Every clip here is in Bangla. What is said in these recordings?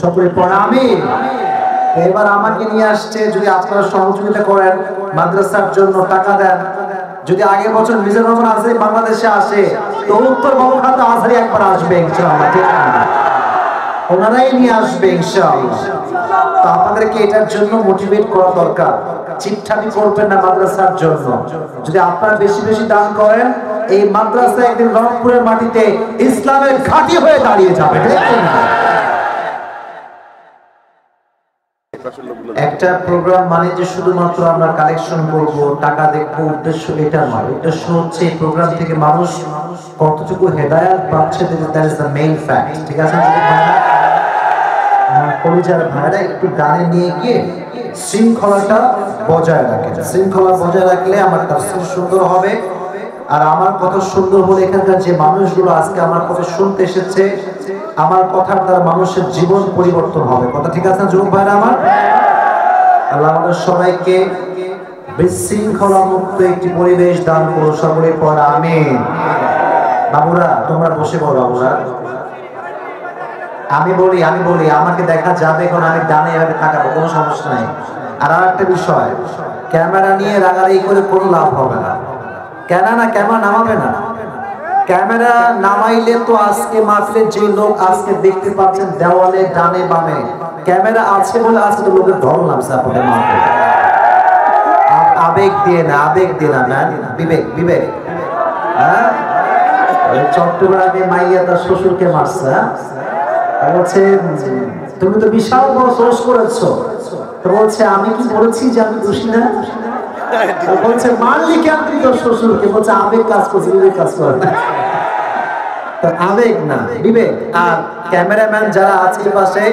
সকলে পড়া আমিন। এবার আমাকে নিয়ে আসছে, যদি আপনারা সহযোগিতা করেন, মাদ্রাসার জন্য টাকা দেন। যদি আগের বছর মিজানুর রহমান আজহারী বাংলাদেশে আসে, তো উত্তর বাবুখাতে আজহারী একবার আসবে ইনশাআল্লাহ, ঠিক না? ওনারাই নিয়ে আসবে ইনশাআল্লাহ। তো আপনাদেরকে এটার জন্য মোটিভেট করা দরকার। চিটঠামি করবেন না মাদ্রাসার জন্য। যদি আপনারা বেশি বেশি দান করেন, এই মাদ্রাসা একদিন রংপুরের মাটিতে ইসলামের ঘাঁটি হয়ে দাঁড়িয়ে যাবে, ঠিক না? একটা প্রোগ্রাম মানে যে শুধুমাত্র আমরা কালেকশন করব, টাকা দেখবো, উদ্দেশ্য এটা নয়। উদ্দেশ্য হচ্ছে এই প্রোগ্রাম থেকে মানুষ কতটুকু হেদায়েত পাচ্ছে, that is the main fact, ঠিক আছে? কলিজার ভাইরা একটু ডানে নিয়ে গিয়ে শৃঙ্খলাটা বজায় রাখেন। শৃঙ্খলা বজায় রাখলে আমার তাফসীর সুন্দর হবে, আর আমার কথা সুন্দর হলে এখানকার যে মানুষগুলো আজকে আমার কথা শুনতে এসেছে, আমার কথার দ্বারা মানুষের জীবন পরিবর্তন হবে। কথা ঠিক আছে যুবক ভাইরা আমার? আল্লাহ আমাদের সবাইকে বিশৃঙ্খলা মুক্ত একটি পরিবেশ দান করো, সকলে পড়া আমিন। বাবুরা তোমরা বসে পড়ো। বাবুরা আমি বলি আমাকে দেখা যাবে, এখন আমি ডানে এভাবে তাকাবো, কোনো সমস্যা নাই। আর একটা বিষয়, ক্যামেরা নিয়ে রাগারাগি করে কোনো লাভ হবে না। ক্যামেরা নামাবে না। ক্যামেরা নামাইলে তো আজকে মাহফিলের যে লোক আজকে দেখতে পাচ্ছেন দেওয়ালে ডানে বামে ক্যামেরা আছে বলে আজকে লোকের ধরন নামছে আপনাদের মাহফিলে। আবেগ দিয়ে না ম্যান, বিবেক। হ্যাঁ, চট্টগ্রামে মাইয়া তার শ্বশুরকে মারছে, বলছে তুমি তো বিশাল বড় দোষ করেছো। তো বলছে আমি কি বলেছি যে আমি দোষী না? বলছে মারলি কেন তুই তোর শ্বশুরকে? বলছে আবেগ কাজ করছে, বিবেক কাজ করে না। আবেগ না, বিবেক। আর ক্যামেরাম্যান যারা আছে পাশে,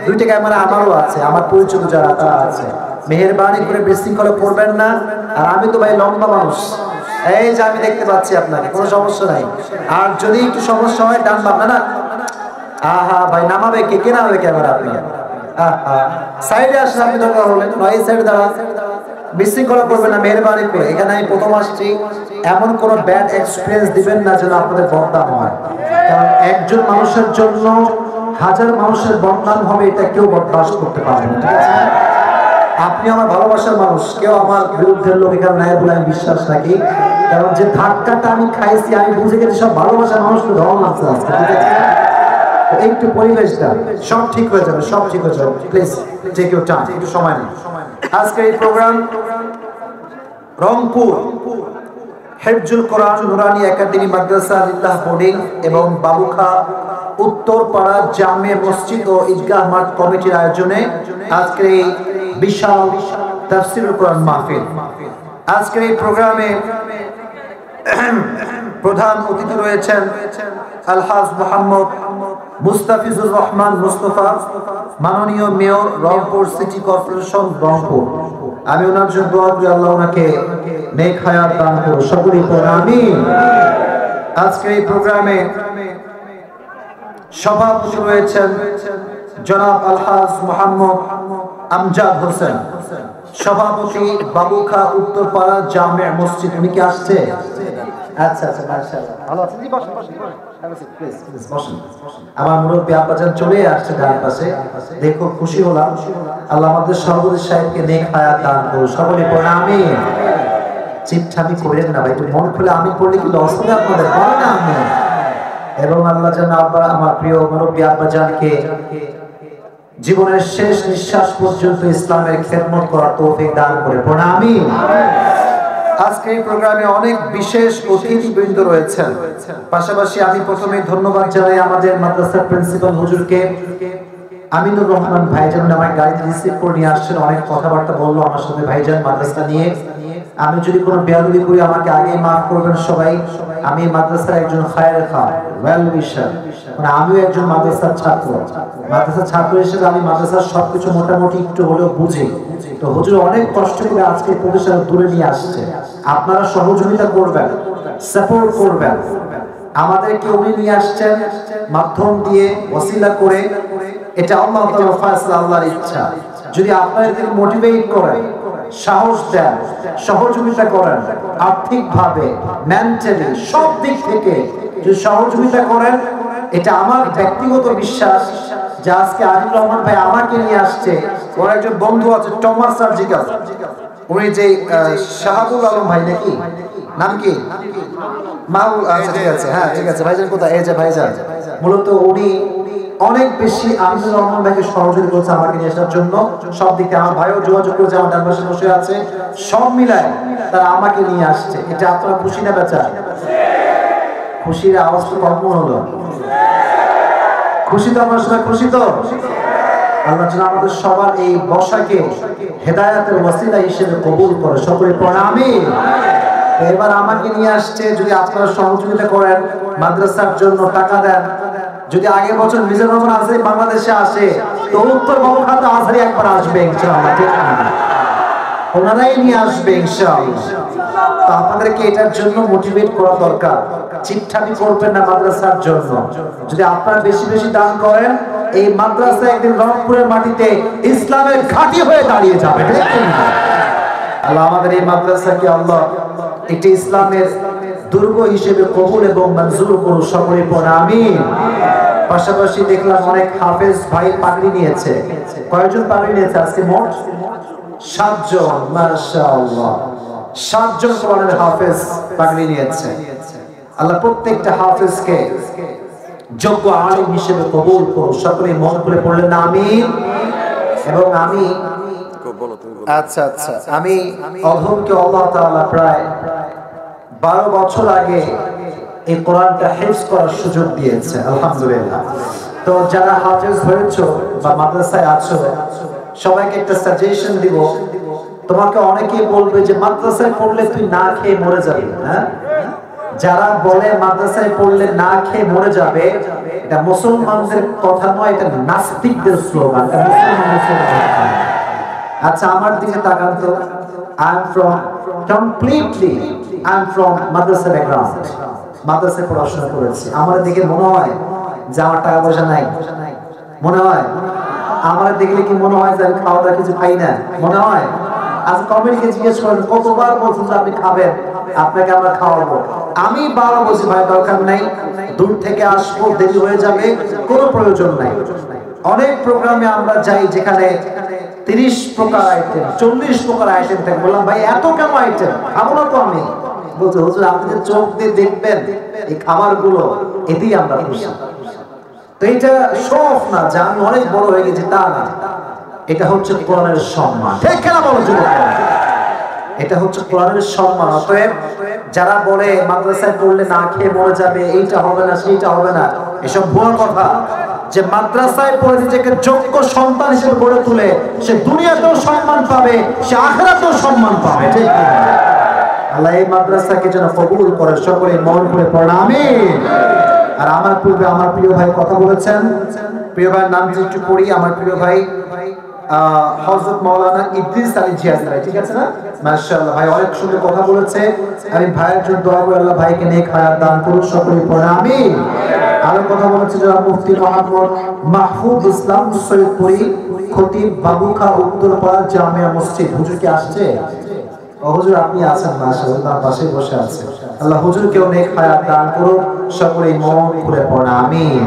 দুইটা ক্যামেরা আমারও আছে, আমার পরিচিত যারা তারা আছে, মেহেরবানি করে বিশৃঙ্খলা করবেন না। আর আমি তো ভাই লম্বা মানুষ, এই যে আমি দেখতে পাচ্ছি আপনাকে, কোনো সমস্যা নাই। আর যদি একটু সমস্যা হয় ডান বাম না, আহা ভাই নামাবে কে নামাবে ক্যামেরা? আপনার সাইডে আসলে আপনি দরকার হলেন, এই সাইডে দাঁড়া। বিশৃঙ্খলা করবেন না মেহেরবানি করে। এখানে আমি প্রথম আসছি, এমন কোন ব্যাড এক্সপেরিয়েন্স দিবেন না যেন আপনাদের বদনাম হয়। কারণ একজন মানুষের জন্য হাজার মানুষের বদনাম হবে, এটা কেউ বরদাস্ত করতে পারবে না, ঠিক আছে? আপনি আমার ভালোবাসার মানুষ, কেউ আমার বিরুদ্ধের লোক এখানে নাই বলে আমি বিশ্বাস রাখি। কারণ যে ধাক্কাটা আমি খাইছি, আমি বুঝে গেছি সব ভালোবাসার মানুষকে ধরন আছে আজকে, ঠিক আছে? একটু পরিবেশটা সব ঠিক হয়ে যাবে, প্লিজ টেক ইউর টাইম, একটু সময় নেই। আজকে এই প্রোগ্রাম রংপুর হেফজুল কোরআন নুরানি একাডেমি মাদ্রাসা লিল্লাহ বোর্ডিং এবং বাবুখা উত্তরপাড়া জামে মসজিদ ও ঈদগাহ মাঠ কমিটির আয়োজনে আজকের এই বিশাল তাফসীরুল কোরআন মাহফিল। আজকের এই প্রোগ্রামে প্রধান অতিথি রয়েছেন আলহাজ মোহাম্মদ মুস্তাফিজুর রহমান মুস্তফা, মাননীয় mayor Rangpur city corporation Rangpur. আমি ওনার জন্য দোয়া করি, আল্লাহ ওনাকে নেক হায়াত দান করুন, সকলেই পড়ুন আমিন। আজকে এই প্রোগ্রামে সভাপতি রয়েছেন জনাব আলহাজ মোহাম্মদ আমজাদ হোসেন, সভাপতি বাবুখা উত্তরপাড়া জামে মসজিদ। উনি কি আসছে? আচ্ছা মাশাআল্লাহ, ভালো আছেন? জি বসেন, প্লিজ বসেন। আমার মুরব্বি আব্বাজান চলে আসছে ডান পাশে, দেখো খুশি হলাম। আল্লাহ আমাদের সর্বদা সাহেবকে নেক হায়াত দান করুন, সকলে পড়ুন আমিন। চিপঠামি করেন না ভাই, একটু মন খুলে আমি পড়লে কি লস হবে আপনাদের? বলেন না আমিন। এবং আল্লাহ যেন আমার প্রিয় মুরব্বি আব্বাজানকে জীবনের শেষ নিঃশ্বাস পর্যন্ত ইসলামের খেদমত করার তৌফিক দান করে, পড়ুন আমিন। আজকে এই প্রোগ্রামে অনেক বিশেষ অতিথিবৃন্দ রয়েছেন। পাশাপাশি আমি প্রথমে ধন্যবাদ জানাই আমাদের মাদ্রাসার প্রিন্সিপাল হুজুরকে, আমিনুর রহমান ভাইজান আমার গাড়িতে রিসিভ করে নিয়ে আসছেন, অনেক কথাবার্তা বললো আমার সাথে ভাইজান মাদ্রাসা নিয়ে। আমি যদি কোনো বেয়াদবি করি আমাকে আগে মাফ করবেন সবাই। আমি মাদ্রাসার একজন খায়ের খা, ওয়েল উইশার, মানে আমিও একজন মাদ্রাসার ছাত্র। মাদ্রাসার ছাত্র হিসেবে আমি মাদ্রাসার সবকিছু মোটামুটি একটু হলেও বুঝি। তো হুজুর অনেক কষ্ট করে আজকে প্রতিষ্ঠান দূরে নিয়ে আসছে, আপনারা সহযোগিতা করবেন, সাপোর্ট করবেন। আমাদেরকে উনি নিয়ে আসছেন মাধ্যম দিয়ে, ওসিলা করে। এটা আল্লাহ তাআলার ফয়সালা, আল্লাহর ইচ্ছা। যদি আপনাদেরকে মোটিভেট করেন, সাহস দেন, সহযোগিতা করেন, আর্থিকভাবে মেন্টালি সব দিক থেকে যদি সহযোগিতা করেন, এটা আমার ব্যক্তিগত বিশ্বাস যে আজকে আজিজুর রহমান ভাই আমাকে নিয়ে আসছে। ওর একজন বন্ধু আছে টমাস সার্জিক্যাল, উনি যে শাহাবুল আলম ভাই নাকি নাম কি মাহুল, আচ্ছা ঠিক আছে, হ্যাঁ ঠিক আছে, ভাইজান কোথায়? এই যে ভাইজান, মূলত উনি অনেক বেশি আজিজুর রহমান ভাইকে সহযোগিতা করছে আমাকে নিয়ে আসার জন্য। সব দিক থেকে আমার ভাইও যোগাযোগ করেছে, আমার ডান পাশে বসে আছে, সব মিলায় তারা আমাকে নিয়ে আসছে। এটা আপনারা খুশি না বেচা? খুশির আওয়াজ তো কম হলো। খুশি তো আপনার সবাই? খুশি তো? আল্লাহ যেন আমাদের সবার এই বসাকে হেদায়েতের ওসিলা হিসেবে কবুল করে, সকলে পড়ে আমিন। এবার আমাকে নিয়ে আসছে, যদি আপনারা সহযোগিতা করেন, মাদ্রাসার জন্য টাকা দেন। যদি আগের বছর মিজানুর রহমান আজহারী বাংলাদেশে আসে, তো উত্তর বাবুখাতে আজহারী একবার আসবে ইনশাআল্লাহ, ঠিক না? ওনারাই নিয়ে আসবে ইনশাআল্লাহ। তো আপনাদেরকে এটার জন্য মোটিভেট করা দরকার। চিটঠামি করবেন না মাদ্রাসার জন্য। যদি আপনারা বেশি বেশি দান করেন, এই মাদ্রাসা একদিন রংপুরের মাটিতে ইসলামের ঘাঁটি হয়ে দাঁড়িয়ে যাবে, ঠিক না? আল্লাহ আমাদের এই মাদ্রাসাকে আল্লাহ একটি ইসলামের দুর্গ হিসেবে কবুল এবং মঞ্জুর করুন, সকলে পড়ে আমিন। পাশাপাশি দেখলাম অনেক হাফেজ ভাই পাগড়ি নিয়েছে। কয়জন পাগড়ি নিয়েছে আজকে? মোট 7 জন, মাশাআল্লাহ। 7 জন কোরআনের হাফেজ পাগড়ি নিয়েছে। আল্লাহ প্রত্যেকটা হাফেজকে যোগ্য আলিম হিসেবে কবুল করুন, সকলে মন খুলে পড়লেন আমিন। এবং আমি আচ্ছা আমি অধমকে আল্লাহ তাআলা প্রায় 12 বছর আগে এই কোরআনটা হিফজ করার সুযোগ দিয়েছে, আলহামদুলিল্লাহ। তো যারা হাফেজ হয়েছো বা মাদ্রাসায় আছো, সবাইকে একটা সাজেশন দিব। তোমাকে অনেকেই বলবে যে মাদ্রাসায় পড়লে তুই না খেয়ে মরে যাবি, হ্যাঁ? যারা বলে মাদ্রাসায় পড়লে না খেয়ে মরে যাবে, এটা মুসলমানদের কথা নয়, এটা নাস্তিকদের স্লোগান, এটা মুসলমানদের স্লোগান। আচ্ছা আমার দিকে তাকান তো। I'm from মাদ্রাসা ব্যাকগ্রাউন্ড, মাদ্রাসায় পড়াশোনা করেছি। আমার দিকে মনে হয় যে আমার টাকা পয়সা নাই? মনে হয়? আমার দেখলে কি মনে হয় যে আমি খাওয়া দাওয়া কিছু খাই না? মনে হয়? আজ কমিটিকে জিজ্ঞেস করেন, কতবার বলছেন যে আপনি খাবেন, আপনাকে আমরা খাওয়াবো। আমি 12 বলছি ভাই দরকার নাই, দূর থেকে আসবো, দেরি হয়ে যাবে, কোনো প্রয়োজন নাই। অনেক প্রোগ্রামে আমরা যাই যেখানে 30 প্রকার আইটেম, 40 প্রকার আইটেম থাকে। বললাম ভাই এত কেন আইটেম, খাবো না তো আমি। বলছে হুজুর আপনি যে চোখ দিয়ে দেখবেন এই খাবারগুলো, এতেই আমরা খুশি। তো এটা শখ না যে আমি অনেক বড় হয়ে গেছি, তা না। এটা হচ্ছে কোরআনের সম্মান, ঠিক কেনা বলো যুবকেরা? এটা হচ্ছে কোরআনের সম্মান। অতএব যারা বলে মাদ্রাসায় পড়লে না খেয়ে মরে যাবে, এইটা হবে না সেইটা হবে না, এসব ভুয়া কথা। যে মাদ্রাসায় পড়ে নিজেকে যোগ্য সন্তান হিসেবে গড়ে তুলে, সে দুনিয়াতেও সম্মান পাবে, সে আখিরাতেও সম্মান পাবে, ঠিক না? আল্লাহ এই মাদ্রাসাকে যেন কবুল করে, সকলে মন করে পড়ে আমিন। আর আমার পূর্বে আমার প্রিয় ভাই কথা বলেছেন, প্রিয় ভাইয়ের নাম একটু পড়ি। আমার প্রিয় ভাই হযরত মাওলানা ইদ্রিস আলী জিয়াদি ভাই, ঠিক আছে না? মাশাআল্লাহ ভাই অনেক সুন্দর কথা বলেছে। আমি ভাইয়ের জন্য দোয়া করি, আল্লাহ ভাইকে নেক হায়াত দান করুন, সকলে পড়ে আমিন। আরো কথা বলেছে যারা মুফতি মোহাম্মদ মাহফুজ ইসলাম সৈয়দপুরি, খতিব বাবুখা উত্তরপাড়া জামিয়া মসজিদ। হুজুর কি আসছে? হুজুর আপনি আছেন, মাশাআল্লাহ তার পাশে বসে আছে। আল্লাহ হুজুরকেও নেক হায়াত দান করুন, সকলে মন খুলে পড়ে আমিন।